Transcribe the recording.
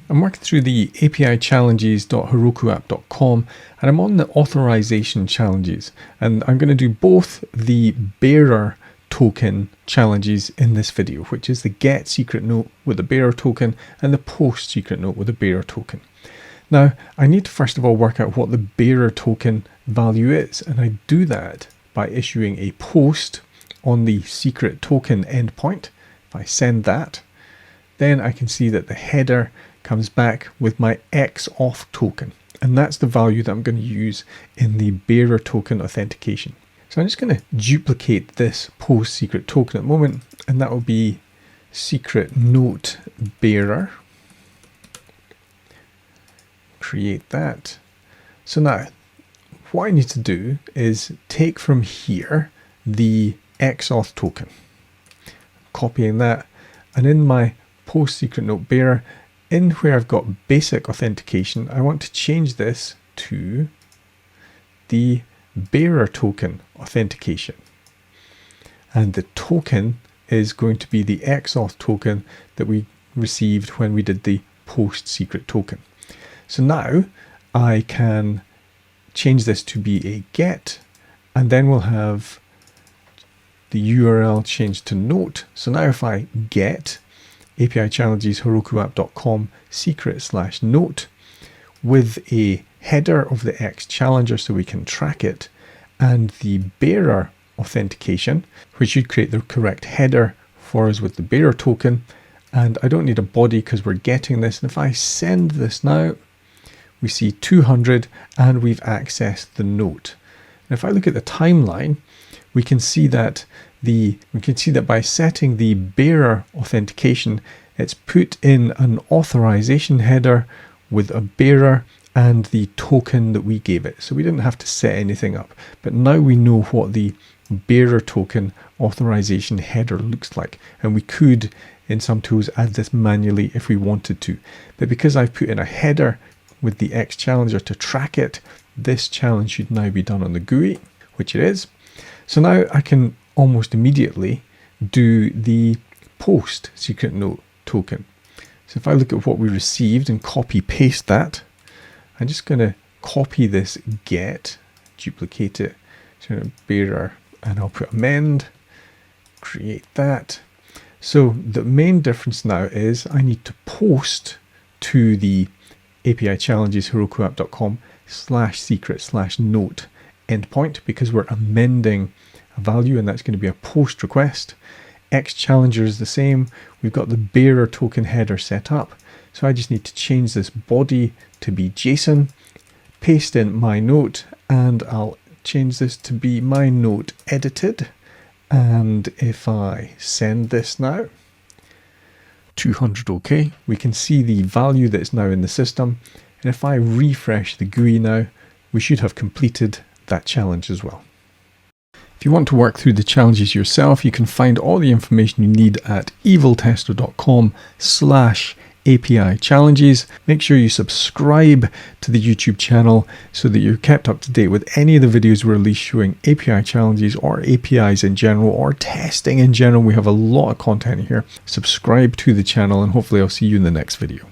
I'm working through the API challenges.herokuapp.com and I'm on the authorization challenges, and I'm going to do both the bearer token challenges in this video, which is the get secret note with the bearer token and the post secret note with the bearer token. Now, I need to first of all work out what the bearer token value is, and I do that by issuing a post on the secret token endpoint. If I send that, then I can see that the header comes back with my X-AUTH token, and that's the value that I'm going to use in the bearer token authentication. So I'm just going to duplicate this post secret token at the moment, and that will be secret note bearer. Create that. So now what I need to do is take from here the X-AUTH token, copying that, and in my post secret note bearer, in where I've got basic authentication, I want to change this to the bearer token authentication, and the token is going to be the X-AUTH token that we received when we did the post secret token. So now I can change this to be a get, and then we'll have the URL changed to note. So now if I get API challenges herokuapp.com secret/note with a header of the X challenger so we can track it, and the bearer authentication, which should create the correct header for us with the bearer token, and I don't need a body because we're getting this. And if I send this now, we see 200 and we've accessed the note. And if I look at the timeline, we can see that by setting the bearer authentication, it's put in an authorization header with a bearer and the token that we gave it. So we didn't have to set anything up, but now we know what the bearer token authorization header looks like, and we could in some tools add this manually if we wanted to, but because I've put in a header with the X challenger to track it, this challenge should now be done on the GUI, which it is. So now I can almost immediately do the post secret note token. So if I look at what we received and copy paste that, I'm just going to copy this get, duplicate it to bearer, and I'll put amend, create that. So the main difference now is I need to post to the API challenges herokuapp.com /secret/note endpoint, because we're amending a value, and that's going to be a post request. X challenger is the same. We've got the bearer token header set up, so I just need to change this body to be JSON, paste in my note, and I'll change this to be my note edited. And if I send this now, 200 OK, we can see the value that's now in the system. And if I refresh the GUI now, we should have completed that challenge as well. If you want to work through the challenges yourself, you can find all the information you need at EvilTester.com/API challenges. Make sure you subscribe to the YouTube channel so that you're kept up to date with any of the videos we release showing API challenges or APIs in general or testing in general. We have a lot of content here. Subscribe to the channel, and hopefully I'll see you in the next video.